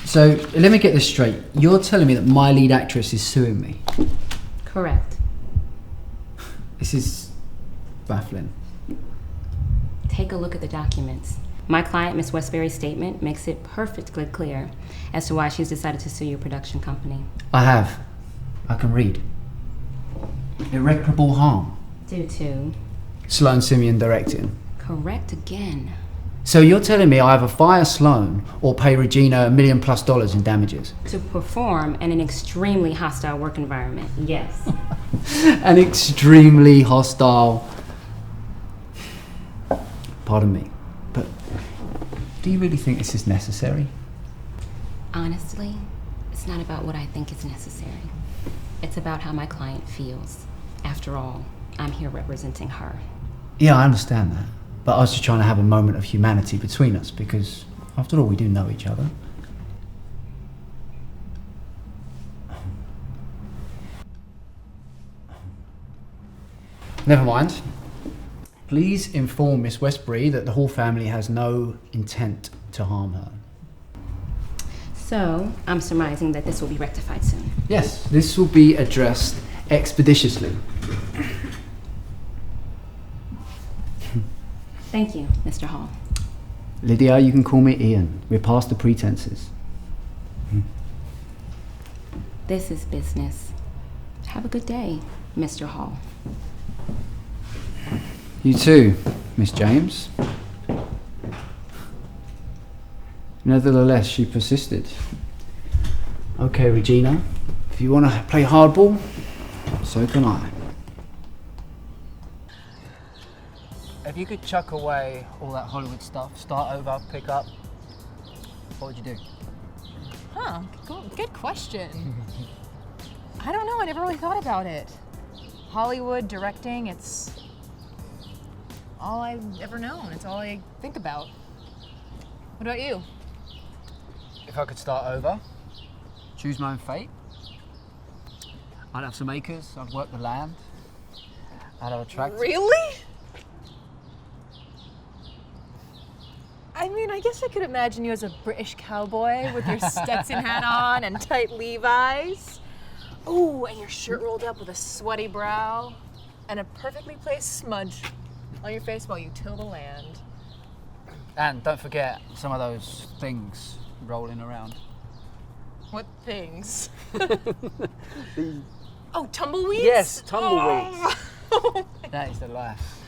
So, let me get this straight. You're telling me that my lead actress is suing me? Correct. This is baffling. Take a look at the documents. My client, Miss Westbury's statement makes it perfectly clear as to why she's decided to sue your production company. I have. I can read. Irreparable harm. Due to... Sloan Simien directing. Correct again. So you're telling me I either fire Sloan or pay Regina $1 million+ in damages? To perform in an extremely hostile work environment, yes. An extremely hostile... Pardon me, but do you really think this is necessary? Honestly, it's not about what I think is necessary. It's about how my client feels. After all, I'm here representing her. Yeah, I understand that. But I was just trying to have a moment of humanity between us because, after all, we do know each other. Never mind. Please inform Miss Westbury that the Hall family has no intent to harm her. So, I'm surmising that this will be rectified soon. Yes, this will be addressed expeditiously. Thank you, Mr. Hall. Lydia, you can call me Ian. We're past the pretenses. This is business. Have a good day, Mr. Hall. You too, Miss James. Nevertheless, she persisted. Okay, Regina, if you want to play hardball, so can I. If you could chuck away all that Hollywood stuff, start over, pick up, what would you do? Huh, good question. I don't know, I never really thought about it. Hollywood, directing, it's all I've ever known. It's all I think about. What about you? If I could start over, choose my own fate, I'd have some acres, I'd work the land, I'd have a tractor. Really? I mean, I guess I could imagine you as a British cowboy with your Stetson hat on and tight Levi's. Ooh, and your shirt rolled up with a sweaty brow and a perfectly placed smudge on your face while you till the land. And don't forget some of those things rolling around. What things? The... Oh, tumbleweeds? Yes, tumbleweeds. Oh. That is the life.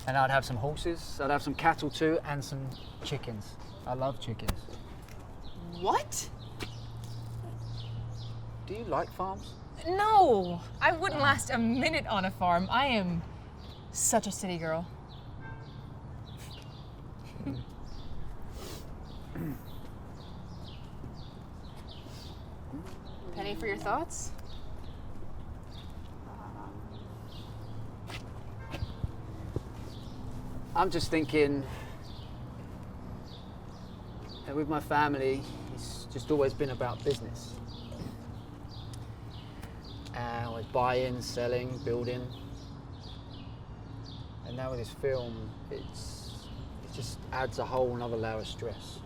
And I'd have some horses, I'd have some cattle too, and some chickens. I love chickens. What? Do you like farms? No, I wouldn't last a minute on a farm. I am such a city girl. Penny for your thoughts? I'm just thinking that with my family, it's just always been about business. Always buying, selling, building. And now with this film, it just adds a whole another layer of stress.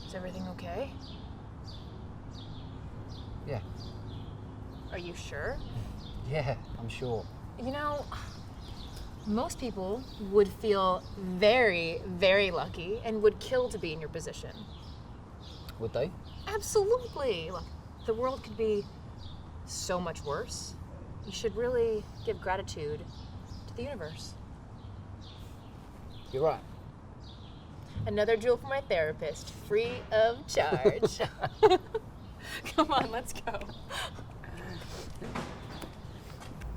Is everything okay? Yeah. Are you sure? Yeah, I'm sure. You know, most people would feel very, very lucky and would kill to be in your position. Would they? Absolutely. Look, the world could be so much worse. You should really give gratitude to the universe. You're right. Another jewel for my therapist, free of charge. Come on, let's go.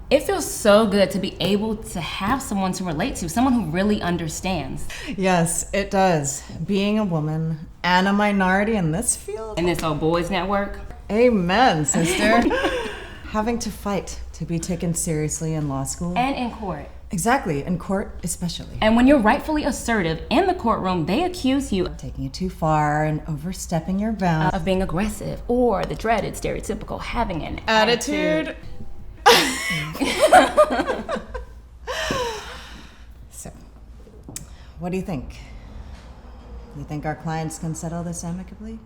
It feels so good to be able to have someone to relate to, someone who really understands. Yes, it does. Being a woman and a minority in this field. In this old boys network. Amen, sister. Having to fight to be taken seriously in law school. And in court. Exactly, in court especially. And when you're rightfully assertive in the courtroom, they accuse you of taking it too far and overstepping your bounds. Of being aggressive, or the dreaded stereotypical having an attitude. So, what do you think? You think our clients can settle this amicably?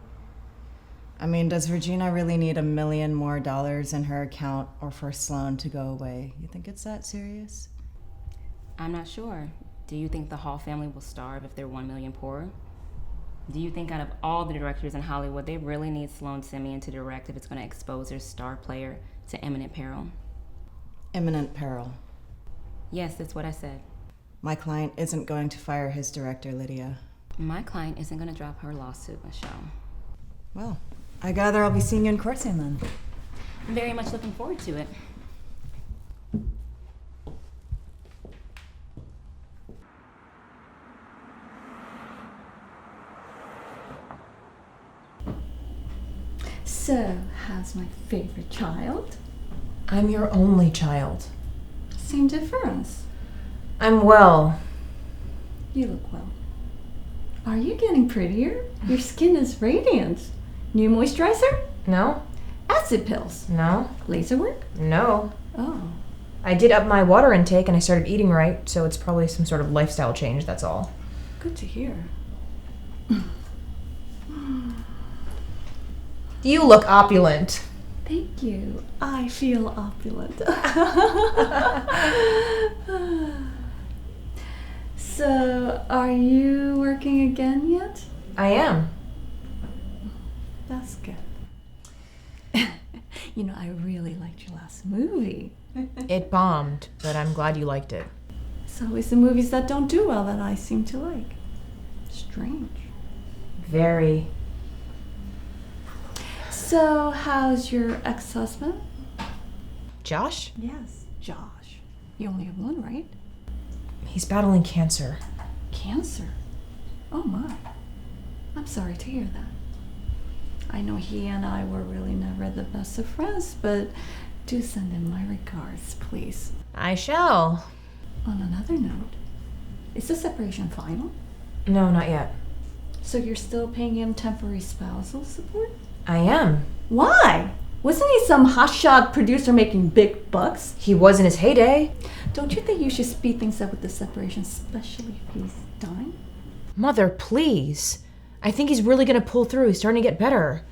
I mean, does Regina really need $1 million more in her account or for Sloan to go away? You think it's that serious? I'm not sure. Do you think the Hall family will starve if they're 1 million poorer? Do you think out of all the directors in Hollywood, they really need Sloan Simien to direct if it's going to expose their star player to imminent peril? Imminent peril. Yes, that's what I said. My client isn't going to fire his director, Lydia. My client isn't going to drop her lawsuit, Michelle. Well, I gather I'll be seeing you in court soon then. I'm very much looking forward to it. So, how's my favorite child? I'm your only child. Same difference. I'm well. You look well. Are you getting prettier? Your skin is radiant. New moisturizer? No? Acid pills? No? Laser work? No. Oh. I did up my water intake and I started eating right, so it's probably some sort of lifestyle change, that's all. Good to hear. You look opulent. Thank you. I feel opulent. So, are you working again yet? I am. That's good. You know, I really liked your last movie. It bombed, but I'm glad you liked it. It's always the movies that don't do well that I seem to like. Strange. Very. So, how's your ex-husband? Josh? Yes, Josh. You only have one, right? He's battling cancer. Cancer? Oh my. I'm sorry to hear that. I know he and I were really never the best of friends, but do send him my regards, please. I shall. On another note, is the separation final? No, not yet. So you're still paying him temporary spousal support? I am. Why? Wasn't he some hotshot producer making big bucks? He was in his heyday. Don't you think you should speed things up with the separation, especially if he's dying? Mother, please. I think he's really gonna pull through. He's starting to get better.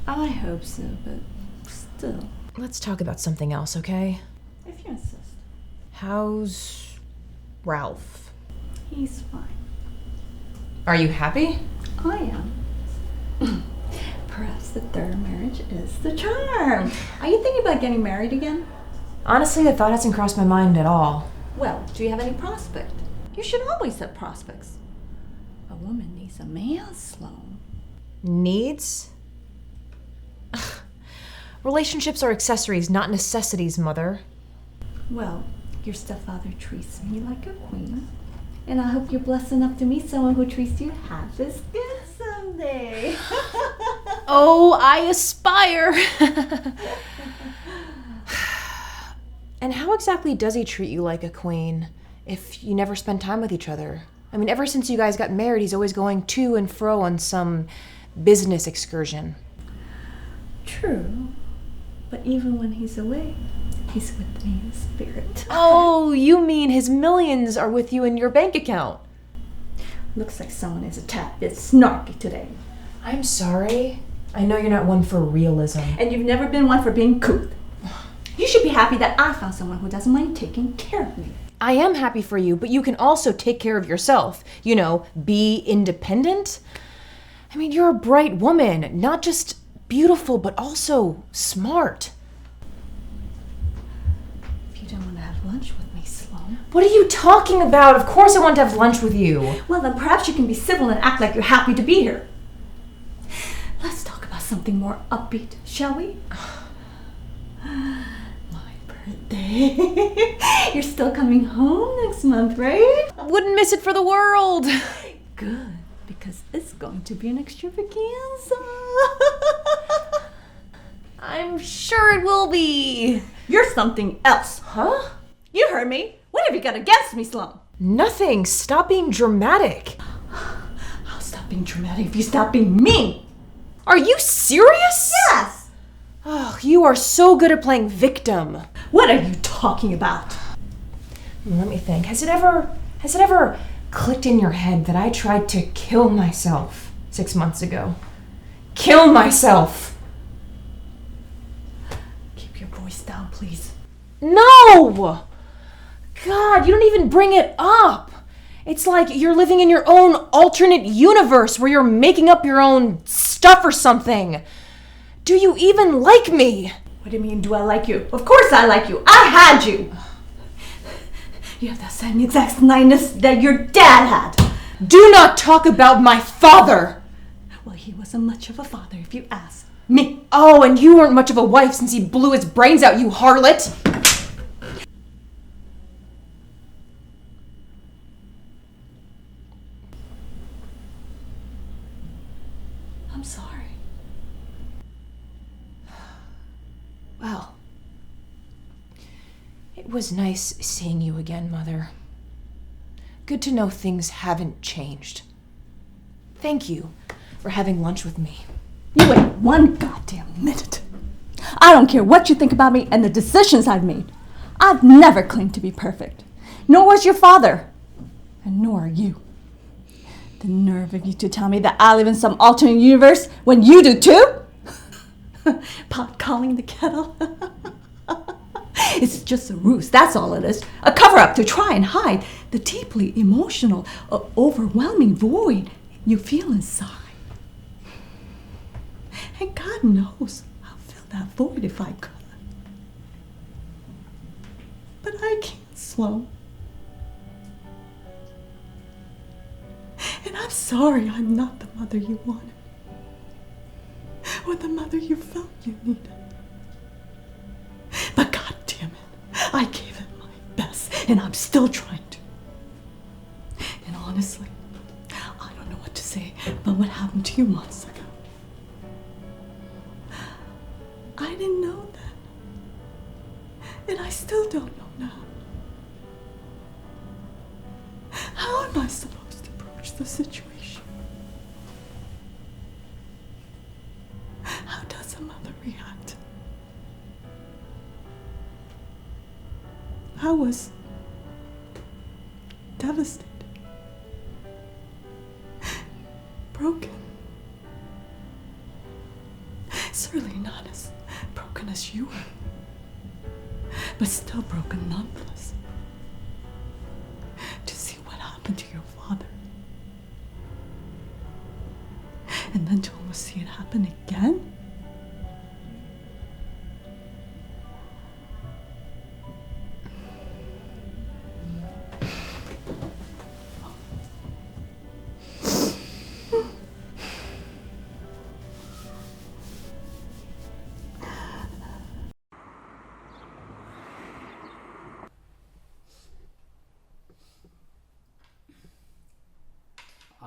I hope so, but still. Let's talk about something else, okay? If you insist. How's Ralph? He's fine. Are you happy? I am. Perhaps the third marriage is the charm. Are you thinking about getting married again? Honestly, the thought hasn't crossed my mind at all. Well, do you have any prospect? You should always have prospects. A woman needs a man, Sloan. Needs? Relationships are accessories, not necessities, Mother. Well, your stepfather treats me like a queen. And I hope you're blessed enough to meet someone who treats you half as good someday. Oh, I aspire! And how exactly does he treat you like a queen if you never spend time with each other? I mean, ever since you guys got married, he's always going to and fro on some business excursion. True. But even when he's away, he's with me in spirit. Oh, you mean his millions are with you in your bank account? Looks like someone is a tad bit snarky today. I'm sorry. I know you're not one for realism. And you've never been one for being couth. You should be happy that I found someone who doesn't mind taking care of me. I am happy for you, but you can also take care of yourself. You know, be independent. I mean, you're a bright woman, not just beautiful, but also smart. If you don't want to have lunch with me, Sloan. What are you talking about? Of course I want to have lunch with you. Well, then perhaps you can be civil and act like you're happy to be here. Let's talk about something more upbeat, shall we? My birthday. You're still coming home next month, right? Wouldn't miss it for the world. Good, because it's going to be an extravaganza. I'm sure it will be. You're something else. Huh? You heard me. What have you got against me, Sloan? Nothing. Stop being dramatic. I'll stop being dramatic if you stop being mean. Are you serious? Yes. Oh, you are so good at playing victim. What are you talking about? Let me think. Has it ever clicked in your head that I tried to kill myself 6 months ago. Kill myself! Keep your voice down, please. No! God, you don't even bring it up. It's like you're living in your own alternate universe where you're making up your own stuff or something. Do you even like me? What do you mean, do I like you? Of course I like you. I had you. You have that same exact niceness that your dad had. Do not talk about my father! Well, he wasn't much of a father, if you ask me. Oh, and you weren't much of a wife since he blew his brains out, you harlot! I'm sorry. Well, it was nice seeing you again, Mother. Good to know things haven't changed. Thank you for having lunch with me. You wait one goddamn minute. I don't care what you think about me and the decisions I've made. I've never claimed to be perfect. Nor was your father. And nor are you. The nerve of you to tell me that I live in some alternate universe when you do too? Pot calling the kettle? It's just a ruse, that's all it is. A cover-up to try and hide the deeply emotional, overwhelming void you feel inside. And God knows I'll fill that void if I could. But I can't, Sloan. And I'm sorry I'm not the mother you wanted. Or the mother you felt you needed. But God damn it, I gave it my best, and I'm still trying to. And honestly, I don't know what to say about what happened to you months ago. I didn't know then. And I still don't know now. How am I supposed to approach the situation? How does a mother react? I was devastated. Broken. Certainly not as broken as you were, but still broken nonetheless. To see what happened to your father. And then to almost see it happen again?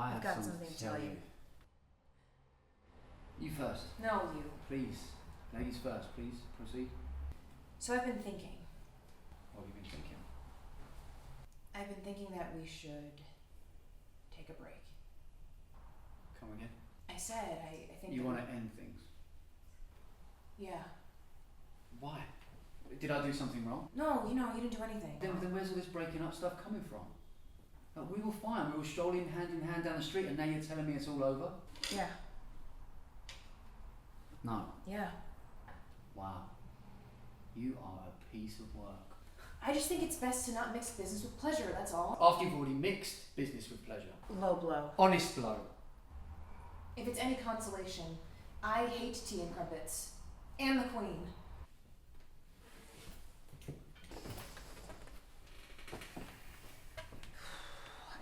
I've got something to tell you. You first. No, you. Please. Ladies first, please. Proceed. So I've been thinking. What have you been thinking? I've been thinking that we should take a break. Come again? I said, I think You that- want to end things? Yeah. Why? Did I do something wrong? No, you didn't do anything. Then where's all this breaking up stuff coming from? We were fine. We were strolling hand in hand down the street, and now you're telling me it's all over? Yeah. No. Yeah. Wow. You are a piece of work. I just think it's best to not mix business with pleasure, that's all. After you've already mixed business with pleasure. Low blow. Honest blow. If it's any consolation, I hate tea and crumpets. And the Queen.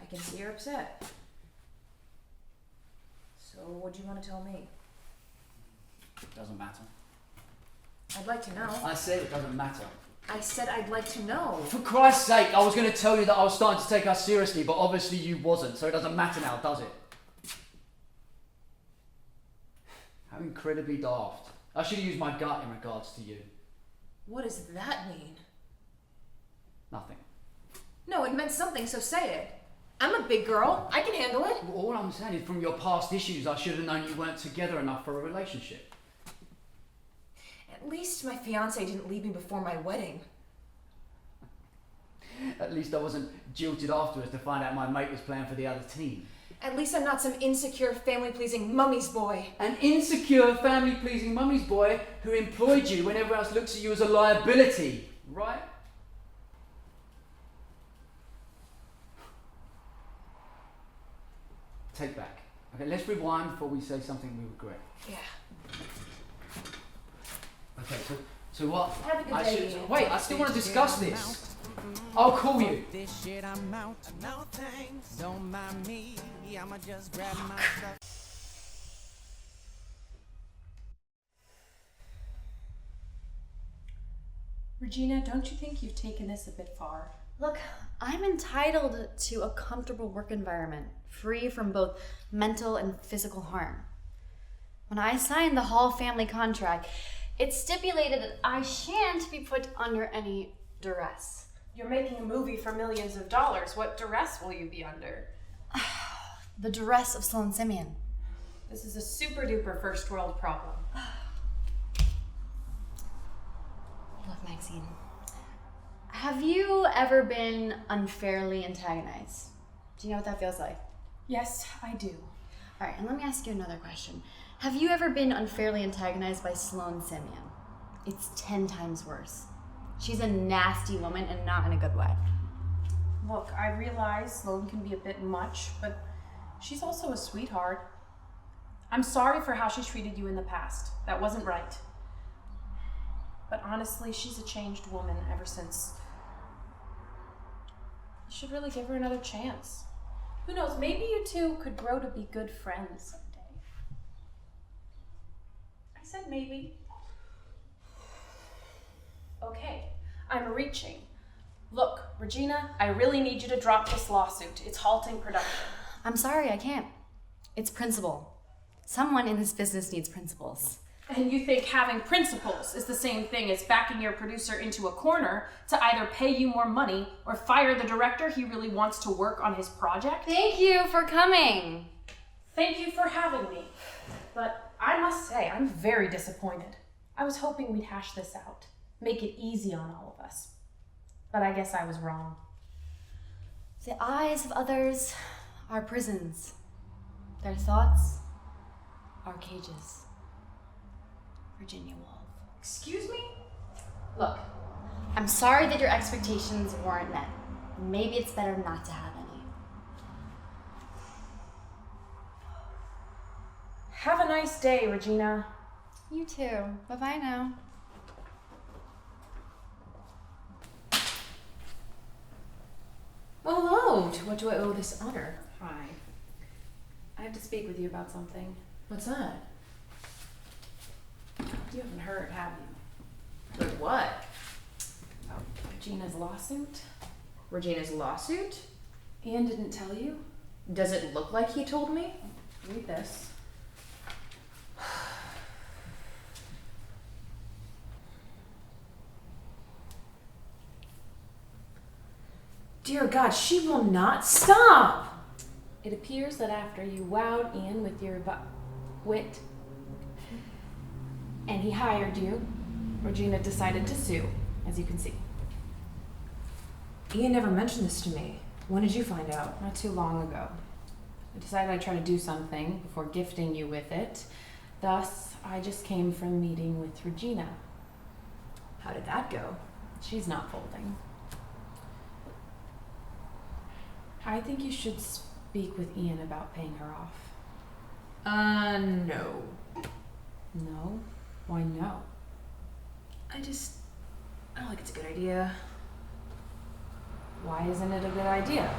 I can see you're upset. So what do you want to tell me? Doesn't matter. I'd like to know. I said it doesn't matter. I said I'd like to know. For Christ's sake, I was going to tell you that I was starting to take us seriously, but obviously you wasn't, so it doesn't matter now, does it? How incredibly daft. I should have used my gut in regards to you. What does that mean? Nothing. No, it meant something, so say it. I'm a big girl. I can handle it. All I'm saying is from your past issues, I should have known you weren't together enough for a relationship. At least my fiance didn't leave me before my wedding. At least I wasn't jilted afterwards to find out my mate was playing for the other team. At least I'm not some insecure, family-pleasing mummy's boy. An insecure, family-pleasing mummy's boy who employed you when everyone else looks at you as a liability, right? Take back. Okay, let's rewind before we say something we regret. Yeah. Okay, so what? Have a good day, Ian. Wait, I still want to discuss this. I'll call you. This shit I'm out. No thanks. Don't mind me. I'ma just grab my stuff. Regina, don't you think you've taken this a bit far? Look, I'm entitled to a comfortable work environment, free from both mental and physical harm. When I signed the Hall family contract, it stipulated that I shan't be put under any duress. You're making a movie for millions of dollars. What duress will you be under? The duress of Sloan Simien. This is a super duper first world problem. Look, Maxine, have you ever been unfairly antagonized? Do you know what that feels like? Yes, I do. All right, and let me ask you another question. Have you ever been unfairly antagonized by Sloan Simien? It's 10 times worse. She's a nasty woman and not in a good way. Look, I realize Sloan can be a bit much, but she's also a sweetheart. I'm sorry for how she treated you in the past. That wasn't right. But honestly, she's a changed woman ever since. You should really give her another chance. Who knows, maybe you two could grow to be good friends someday. I said maybe. Okay, I'm reaching. Look, Regina, I really need you to drop this lawsuit. It's halting production. I'm sorry, I can't. It's principle. Someone in this business needs principles. And you think having principles is the same thing as backing your producer into a corner to either pay you more money or fire the director he really wants to work on his project? Thank you for coming. Thank you for having me. But I must say, I'm very disappointed. I was hoping we'd hash this out, make it easy on all of us. But I guess I was wrong. The eyes of others are prisons. Their thoughts are cages. Virginia Woolf. Excuse me? Look, I'm sorry that your expectations weren't met. Maybe it's better not to have any. Have a nice day, Regina. You too. Bye-bye now. Oh, hello. To what do I owe this honor? Hi. I have to speak with you about something. What's that? You haven't heard, have you? But what? About Regina's lawsuit? Regina's lawsuit? Ian didn't tell you? Does it look like he told me? Read this. Dear God, she will not stop! It appears that after you wowed Ian with your wit, and he hired you, Regina decided to sue, as you can see. Ian never mentioned this to me. When did you find out? Not too long ago. I decided I'd try to do something before gifting you with it. Thus, I just came from a meeting with Regina. How did that go? She's not folding. I think you should speak with Ian about paying her off. No. No? Why no? I don't think it's a good idea. Why isn't it a good idea?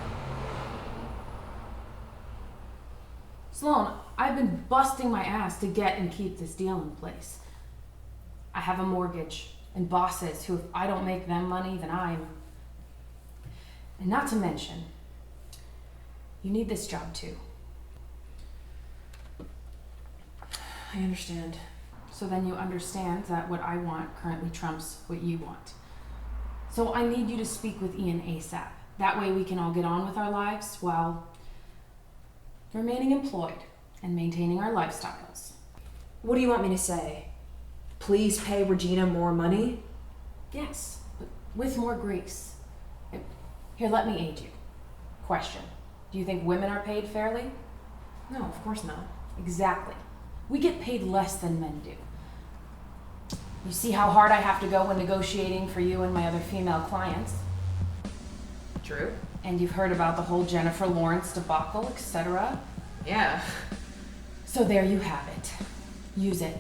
Sloan, I've been busting my ass to get and keep this deal in place. I have a mortgage and bosses who, if I don't make them money, then I'm... And not to mention, you need this job too. I understand. So then you understand that what I want currently trumps what you want. So I need you to speak with Ian ASAP. That way we can all get on with our lives while remaining employed and maintaining our lifestyles. What do you want me to say? Please pay Regina more money? Yes, but with more grace. Here, let me aid you. Question. Do you think women are paid fairly? No, of course not. Exactly. We get paid less than men do. You see how hard I have to go when negotiating for you and my other female clients. True. And you've heard about the whole Jennifer Lawrence debacle, etc. Yeah. So there you have it. Use it.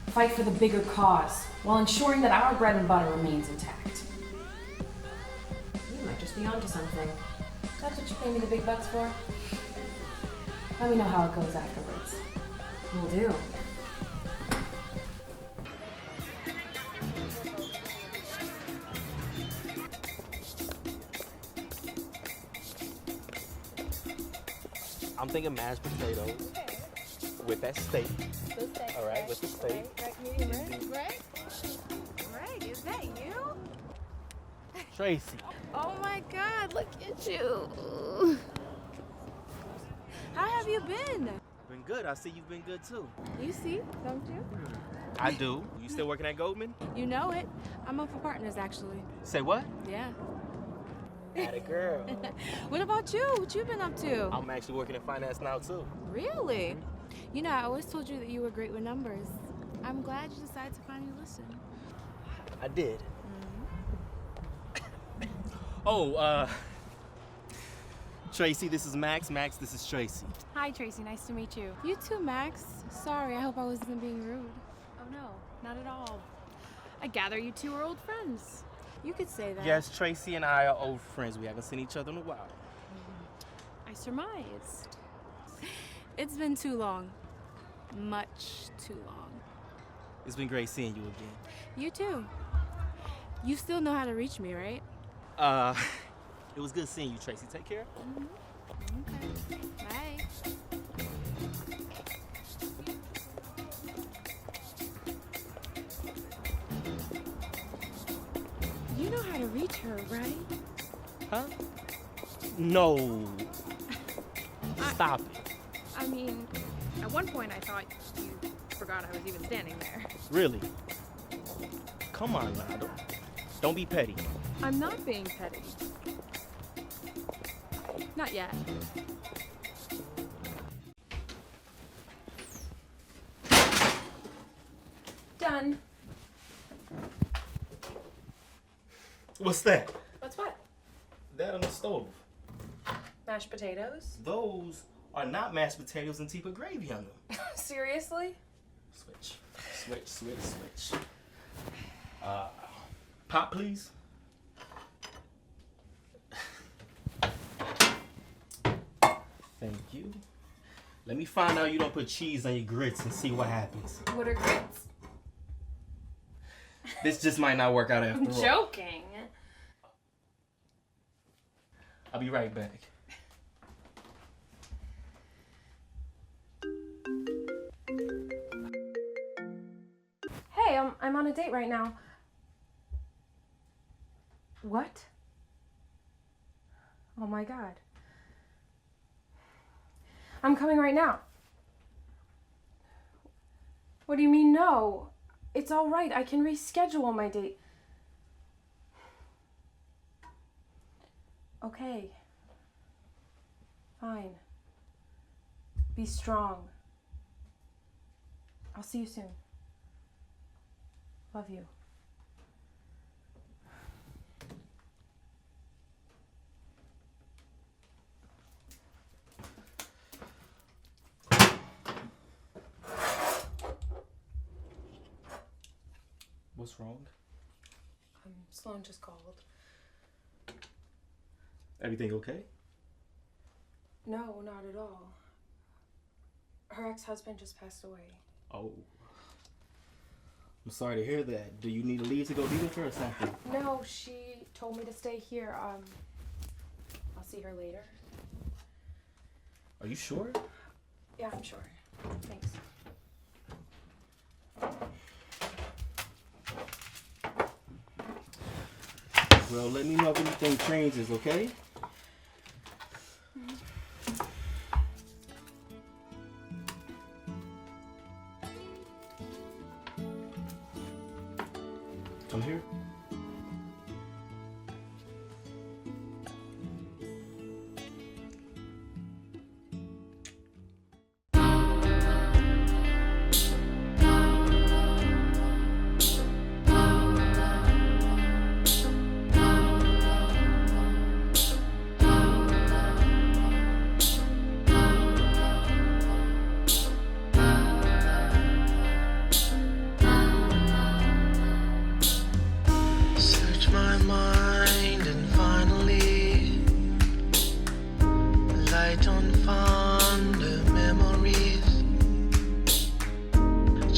Fight for the bigger cause while ensuring that our bread and butter remains intact. You might just be onto something. That's what you pay me the big bucks for? Let me know how it goes afterwards. Will do. I'm thinking mashed potatoes with that steak. All right, with the steak. Right, is that you? Tracy. Oh my God, look at you. How have you been? Been good. I see you've been good too. You see, don't you? I do. You still working at Goldman? You know it. I'm up for partners, actually. Say what? Yeah. Atta girl. What about you? What you been up to? I'm actually working in finance now too. Really? You know, I always told you that you were great with numbers. I'm glad you decided to finally listen. I did. Oh, Tracy, this is Max. Max, this is Tracy. Hi, Tracy. Nice to meet you. You too, Max. Sorry, I hope I wasn't being rude. Oh, no. Not at all. I gather you two are old friends. You could say that. Yes, Tracy and I are old friends. We haven't seen each other in a while. I surmised. It's been too long. Much too long. It's been great seeing you again. You too. You still know how to reach me, right? It was good seeing you, Tracy. Take care. Okay. Bye. You know how to reach her, right? Huh? No. Stop it. I mean, at one point I thought you forgot I was even standing there. Really? Come on now. Don't be petty. I'm not being petty. Not yet. Done. What's that? What's what? That on the stove. Mashed potatoes? Those are not mashed potatoes and tea with gravy on them. Seriously? Switch. Switch, switch, switch. Pop, please. Thank you. Let me find out you don't put cheese on your grits and see what happens. What are grits? This just might not work out after I'm all. joking. I'll be right back. Hey, I'm on a date right now. What? Oh my God. I'm coming right now. What do you mean no? It's all right. I can reschedule my date. Okay. Fine. Be strong. I'll see you soon. Love you. What's wrong? Sloan just called. Everything okay? No, not at all. Her ex-husband just passed away. Oh. I'm sorry to hear that. Do you need to leave to go be with her or something? No, she told me to stay here. I'll see her later. Are you sure? Yeah, I'm sure. Thanks. Well, let me know if anything changes, okay? Come here.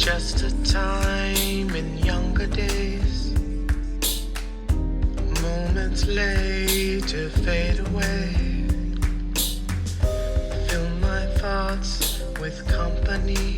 just a time in younger days. Moments later fade away. Fill my thoughts with company.